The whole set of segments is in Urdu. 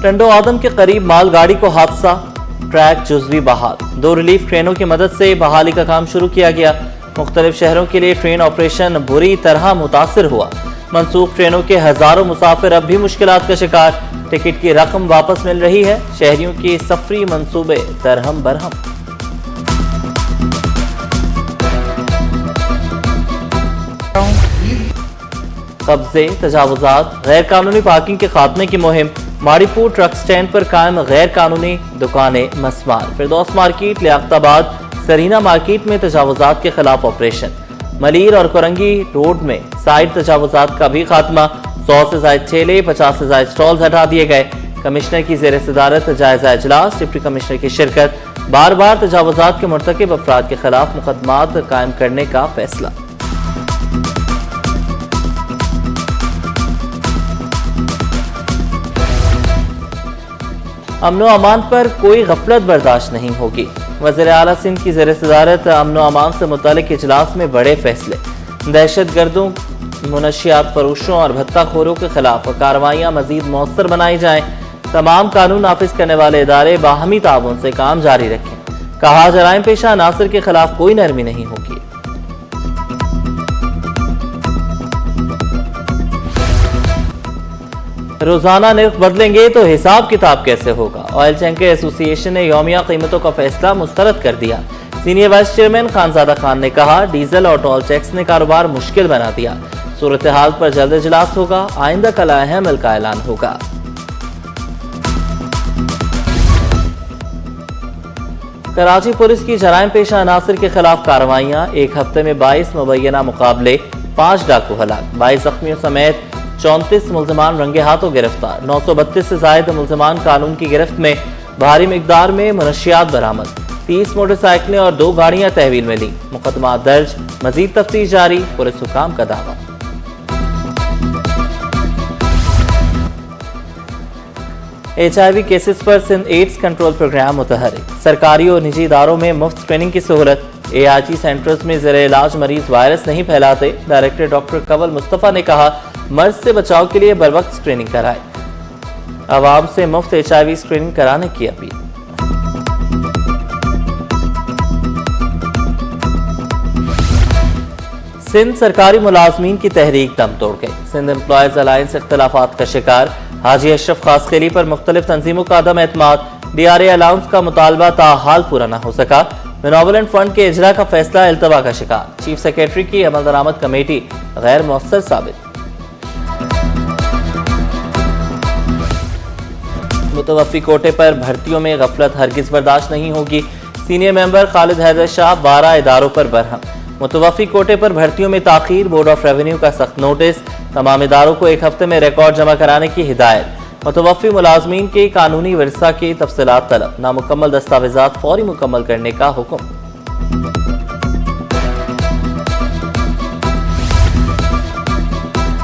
ٹنڈو آدم کے قریب مال گاڑی کو حادثہ، ٹریک جزوی بحال، 2 ریلیف ٹرینوں کی مدد سے بحالی کا کام شروع کیا گیا۔ مختلف شہروں کے لیے ٹرین آپریشن بری طرح متاثر ہوا۔ منسوخ ٹرینوں کے ہزاروں مسافر اب بھی مشکلات کا شکار، ٹکٹ کی رقم واپس مل رہی ہے، شہریوں کی سفری منصوبے درہم برہم۔ قبضے، تجاوزات، غیر قانونی پارکنگ کے خاتمے کی مہم، ماڑی پور ٹرک سٹینڈ پر قائم غیر قانونی دکانیں مسمار، فردوس مارکیٹ، لیاقت آباد، سرینا مارکیٹ میں تجاوزات کے خلاف آپریشن، ملیر اور کورنگی روڈ میں سائڈ تجاوزات کا بھی خاتمہ، 100 سے زائد ٹھیلے، 50 سے زائد سٹالز ہٹا دیے گئے۔ کمشنر کی زیر صدارت جائزہ اجلاس، ڈپٹی کمشنر کی شرکت، بار بار تجاوزات کے مرتکب افراد کے خلاف مقدمات قائم کرنے کا فیصلہ۔ امن و امان پر کوئی غفلت برداشت نہیں ہوگی، وزیر اعلیٰ سندھ کی زیر صدارت امن و امان سے متعلق اجلاس میں بڑے فیصلے، دہشت گردوں، منشیات فروشوں اور بھتہ خوروں کے خلاف کارروائیاں مزید مؤثر بنائی جائیں، تمام قانون نافذ کرنے والے ادارے باہمی تعاون سے کام جاری رکھیں، کہا جرائم پیشہ عناصر کے خلاف کوئی نرمی نہیں ہوگی۔ روزانہ نرخ بدلیں گے تو حساب کتاب کیسے ہوگا؟ آئل ٹینکر ایسوسی ایشن نے یومیہ قیمتوں کا فیصلہ مسترد کر دیا۔ Senior vice chairman Khanzada Khan نے کہا ڈیزل اور ٹول ٹیکس نے کاروبار مشکل بنا دیا، صورتحال پر جلد اجلاس ہوگا، آئندہ کل اہم کا اعلان ہوگا۔ کراچی پولیس کی جرائم پیشہ عناصر کے خلاف کارروائیاں، ایک ہفتے میں 22 مبینہ مقابلے، 5 ڈاکو ہلاک، 22 زخمیوں سمیت 34 ملزمان رنگے ہاتھوں گرفتار، 932 سے زائد ملزمان قانون کی گرفت میں، بھاری مقدار میں منشیات برآمد، 30 موٹر سائیکلیں اور 2 گاڑیاں تحویل میں لی، مقدمات درج، مزید تفتیش جاری، پولیس حکام کا دعویٰ۔ HIV کیسز پر سندھ ایڈز کنٹرول پروگرام متحرک، سرکاری اور نجی اداروں میں مفت اسکریننگ کی سہولت، ARG سینٹرز میں زیر علاج مریض وائرس نہیں پھیلاتے، ڈائریکٹر ڈاکٹر کنول مصطفیٰ نے کہا مرض سے بچاؤ کے لیے بروقت اسکریننگ کرائے، عوام سے مفت HIV اسکریننگ کرانے کی اپیل۔ سندھ سرکاری ملازمین کی تحریک دم توڑ گئی، سندھ امپلائیز الائنس اختلافات کا شکار، حاجی اشرف خاص خیلی پر مختلف تنظیموں کا عدم اعتماد، DRA الاؤنس کا مطالبہ تاحال پورا نہ ہو سکا، بینوولنٹ فنڈ کے اجرا کا فیصلہ التوا کا شکار، چیف سیکریٹری کی عمل درآمد کمیٹی غیر مؤثر ثابت۔ متوفی کوٹے پر بھرتیوں میں غفلت ہرگز برداشت نہیں ہوگی، سینئر ممبر خالد حیدر شاہ 12 اداروں پر برہم، متوفی کوٹے پر بھرتیوں میں تاخیر، بورڈ آف ریونیو کا سخت نوٹس، تمام اداروں کو 1 ہفتے میں ریکارڈ جمع کرانے کی ہدایت، متوفی ملازمین کے قانونی ورثہ کی تفصیلات طلب، نامکمل دستاویزات فوری مکمل کرنے کا حکم۔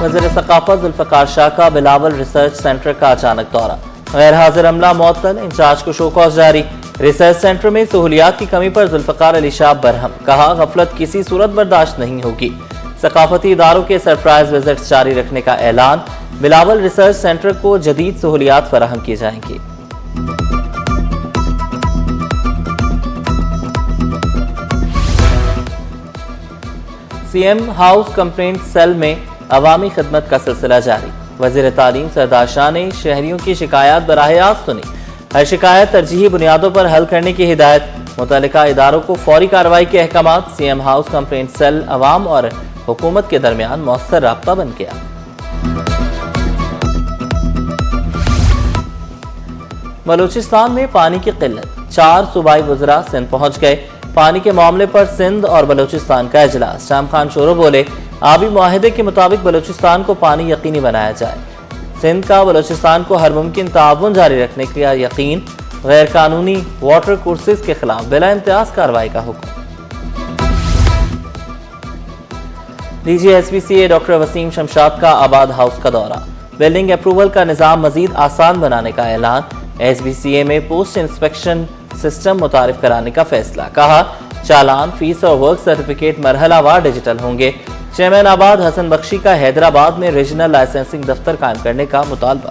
وزیر ثقافت ذوالفقار شاہ کا بلاول ریسرچ سینٹر کا اچانک دورہ، غیر حاضر عملہ معطل، انچارج کو شو کاز جاری، ریسرچ سینٹر میں سہولیات کی کمی پر ذوالفقار علی شاہ برہم، کہا غفلت کسی صورت برداشت نہیں ہوگی، ثقافتی اداروں کے سرپرائز وزٹس جاری رکھنے کا اعلان، بلاول ریسرچ سینٹر کو جدید سہولیات فراہم کی جائیں گی۔ CM ہاؤس کمپلینٹ سیل میں عوامی خدمت کا سلسلہ جاری، وزیر تعلیم سردار شاہ نے شہریوں کی شکایات براہ راست سنی، ہر شکایت ترجیحی بنیادوں پر حل کرنے کی ہدایت، متعلقہ اداروں کو فوری کارروائی کے احکامات، CM ہاؤس کمپلینٹ سیل عوام اور حکومت کے درمیان مؤثر رابطہ بن گیا۔ بلوچستان میں پانی کی قلت، 4 صوبائی وزراء سندھ پہنچ گئے، پانی کے معاملے پر سندھ اور بلوچستان کا اجلاس، شام خان شورو بولے آبی معاہدے کے مطابق بلوچستان کو پانی یقینی بنایا جائے، سندھ کا بلوچستان کو ہر ممکن تعاون جاری رکھنے کا یقین، غیر قانونی واٹر کورسز کے خلاف بلا امتیاز کارروائی کا حکم۔ DG SPCA doctor Waseem Shamshad کا آباد ہاؤس کا دورہ، بلڈنگ اپروول کا نظام مزید آسان بنانے کا اعلان، SPCA میں پوسٹ انسپیکشن سسٹم متعارف کرانے کا فیصلہ، کہا چالان، فیس اور ورک سرٹیفکیٹ مرحلہ وار ڈیجیٹل ہوں گے، چیئرمین آباد حسن بخشی کا حیدرآباد میں ریجنل لائسنسنگ دفتر قائم کرنے کا مطالبہ۔